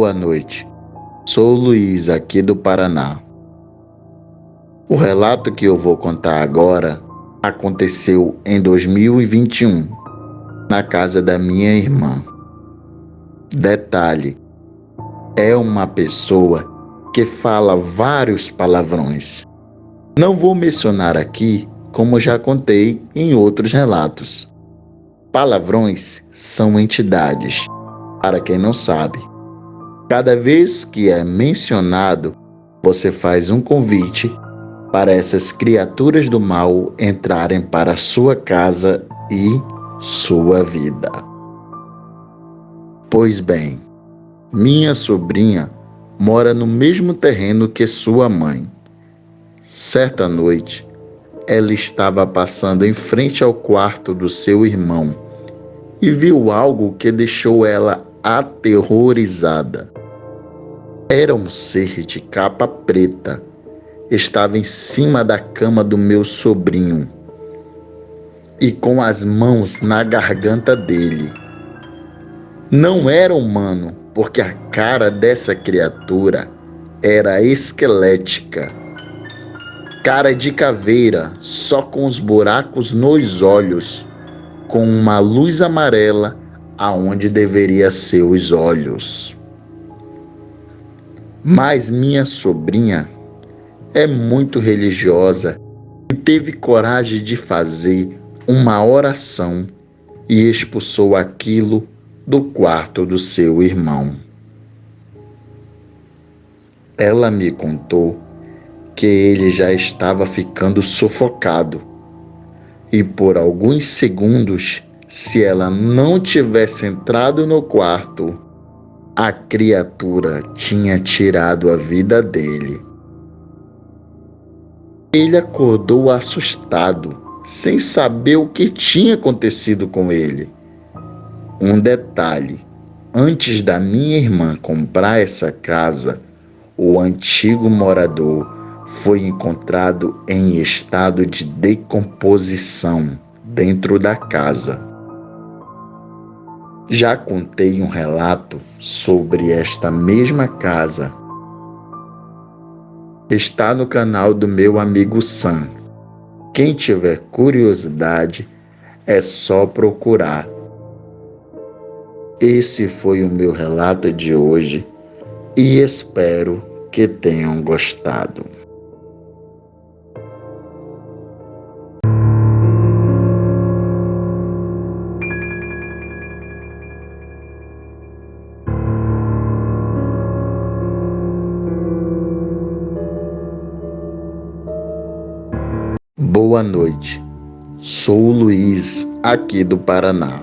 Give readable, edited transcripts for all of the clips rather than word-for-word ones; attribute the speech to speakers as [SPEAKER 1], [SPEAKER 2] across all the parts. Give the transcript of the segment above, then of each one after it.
[SPEAKER 1] Boa noite. Sou o Luiz, aqui do Paraná. O relato que eu vou contar agora aconteceu em 2021, na casa da minha irmã. Detalhe: é uma pessoa que fala vários palavrões. Não vou mencionar aqui, como já contei em outros relatos. Palavrões são entidades. Para quem não sabe, cada vez que é mencionado, você faz um convite para essas criaturas do mal entrarem para sua casa e sua vida. Pois bem, minha sobrinha mora no mesmo terreno que sua mãe. Certa noite, ela estava passando em frente ao quarto do seu irmão e viu algo que deixou ela aterrorizada. Era um ser de capa preta. Estava em cima da cama do meu sobrinho e com as mãos na garganta dele. Não era humano, porque a cara dessa criatura era esquelética. Cara de caveira, só com os buracos nos olhos, com uma luz amarela aonde deveria ser os olhos. Mas minha sobrinha é muito religiosa e teve coragem de fazer uma oração e expulsou aquilo do quarto do seu irmão. Ela me contou que ele já estava ficando sufocado e por alguns segundos, se ela não tivesse entrado no quarto, a criatura tinha tirado a vida dele. Ele acordou assustado, sem saber o que tinha acontecido com ele. Um detalhe: antes da minha irmã comprar essa casa, o antigo morador foi encontrado em estado de decomposição dentro da casa. Já contei um relato sobre esta mesma casa. Está no canal do meu amigo Sam. Quem tiver curiosidade, é só procurar. Esse foi o meu relato de hoje e espero que tenham gostado. Boa noite. Sou o Luiz, aqui do Paraná.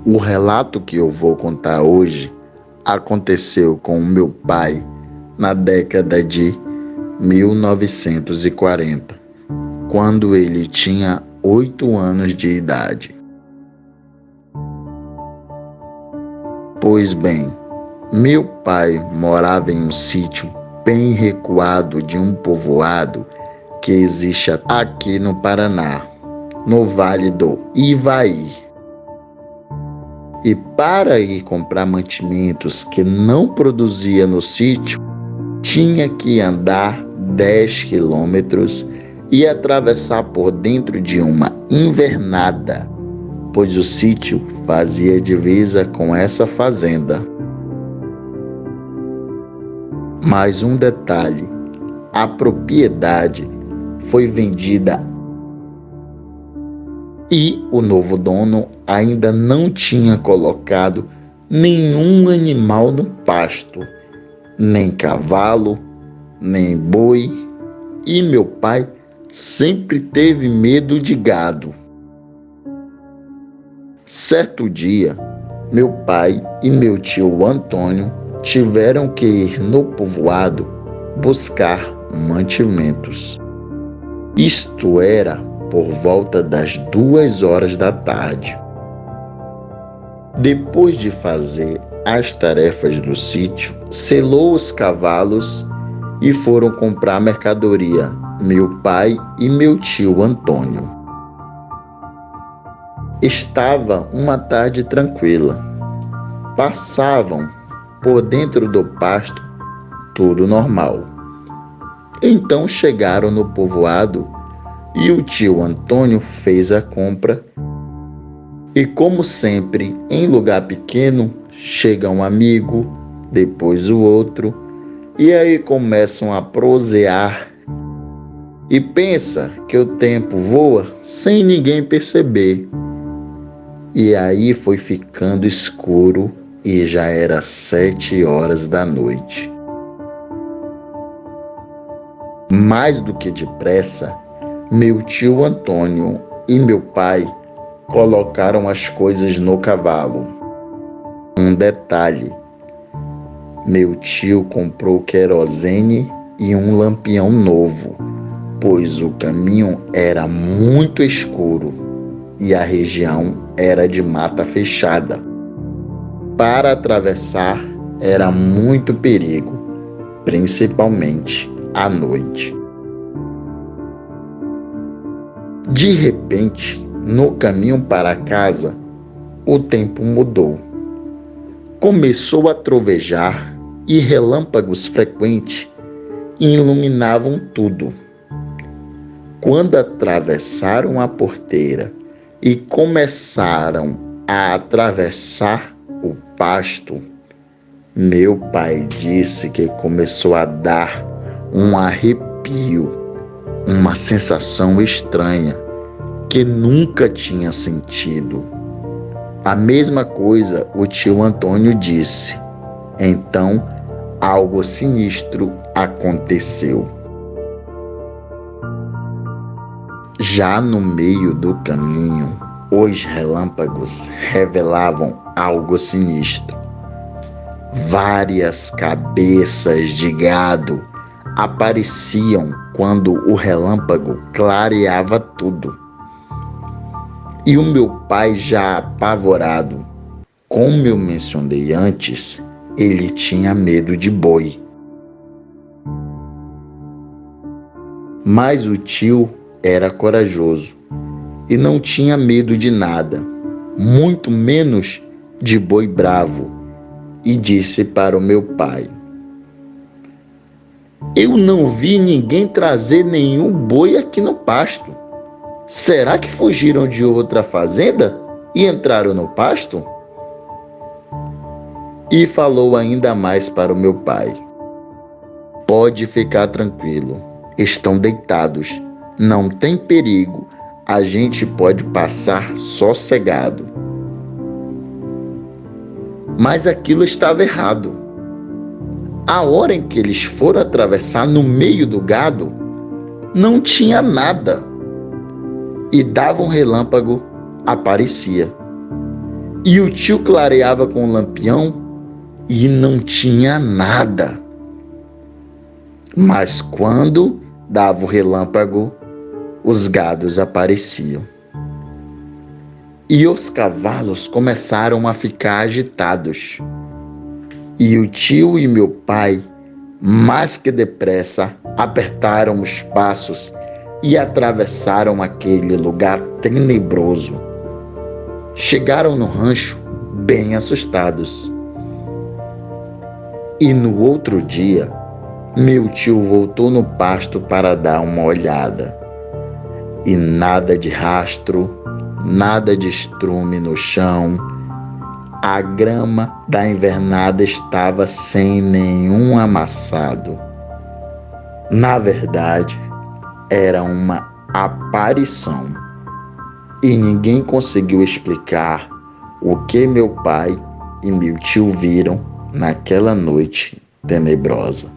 [SPEAKER 1] O relato que eu vou contar hoje aconteceu com o meu pai na década de 1940, quando ele tinha 8 anos de idade. Pois bem, meu pai morava em um sítio bem recuado de um povoado que existe aqui no Paraná, no Vale do Ivaí. E para ir comprar mantimentos que não produzia no sítio, tinha que andar 10 quilômetros e atravessar por dentro de uma invernada, pois o sítio fazia divisa com essa fazenda. Mais um detalhe: a propriedade foi vendida e o novo dono ainda não tinha colocado nenhum animal no pasto, nem cavalo, nem boi, e meu pai sempre teve medo de gado. Certo dia, meu pai e meu tio Antônio tiveram que ir no povoado buscar mantimentos. Isto era por volta das 2 horas da tarde. Depois de fazer as tarefas do sítio, selou os cavalos e foram comprar mercadoria, meu pai e meu tio Antônio. Estava uma tarde tranquila. Passavam Por dentro do pasto, tudo normal. Então chegaram no povoado e o tio Antônio fez a compra. E como sempre, em lugar pequeno, chega um amigo, depois o outro, e aí começam a prosear e pensa que o tempo voa sem ninguém perceber. E aí foi ficando escuro e já era 7 horas da noite. Mais do que depressa, meu tio Antônio e meu pai colocaram as coisas no cavalo. Um detalhe: meu tio comprou querosene e um lampião novo, pois o caminho era muito escuro e a região era de mata fechada. Para atravessar era muito perigo, principalmente à noite. De repente, no caminho para casa, o tempo mudou. Começou a trovejar e relâmpagos frequentes iluminavam tudo. Quando atravessaram a porteira e começaram a atravessar o pasto, meu pai disse que começou a dar um arrepio, uma sensação estranha que nunca tinha sentido. A mesma coisa o tio Antônio disse. Então, algo sinistro aconteceu. Já no meio do caminho, os relâmpagos revelavam algo sinistro. Várias cabeças de gado apareciam quando o relâmpago clareava tudo. E o meu pai, já apavorado, como eu mencionei antes, ele tinha medo de boi. Mas o tio era corajoso e não tinha medo de nada, muito menos de boi bravo, e disse para o meu pai: eu não vi ninguém trazer nenhum boi aqui no pasto. Será que fugiram de outra fazenda e entraram no pasto? E falou ainda mais para o meu pai: pode ficar tranquilo, estão deitados, não tem perigo, a gente pode passar sossegado. Mas aquilo estava errado. A hora em que eles foram atravessar no meio do gado, não tinha nada. E dava um relâmpago, aparecia. E o tio clareava com o lampião e não tinha nada. Mas quando dava o relâmpago, os gados apareciam. E os cavalos começaram a ficar agitados. E o tio e meu pai, mais que depressa, apertaram os passos e atravessaram aquele lugar tenebroso. Chegaram no rancho bem assustados. E no outro dia, meu tio voltou no pasto para dar uma olhada. E nada de rastro, nada de estrume no chão. A grama da invernada estava sem nenhum amassado. Na verdade, era uma aparição. E ninguém conseguiu explicar o que meu pai e meu tio viram naquela noite tenebrosa.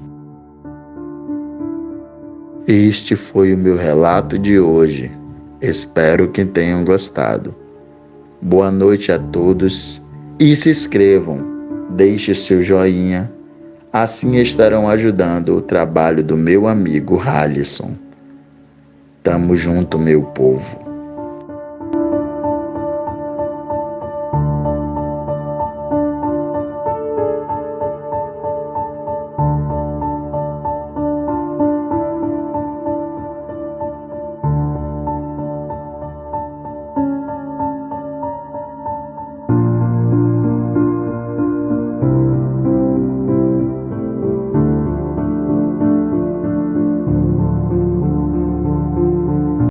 [SPEAKER 1] Este foi o meu relato de hoje. Espero que tenham gostado. Boa noite a todos e se inscrevam, deixe seu joinha, assim estarão ajudando o trabalho do meu amigo Halisson. Tamo junto, meu povo.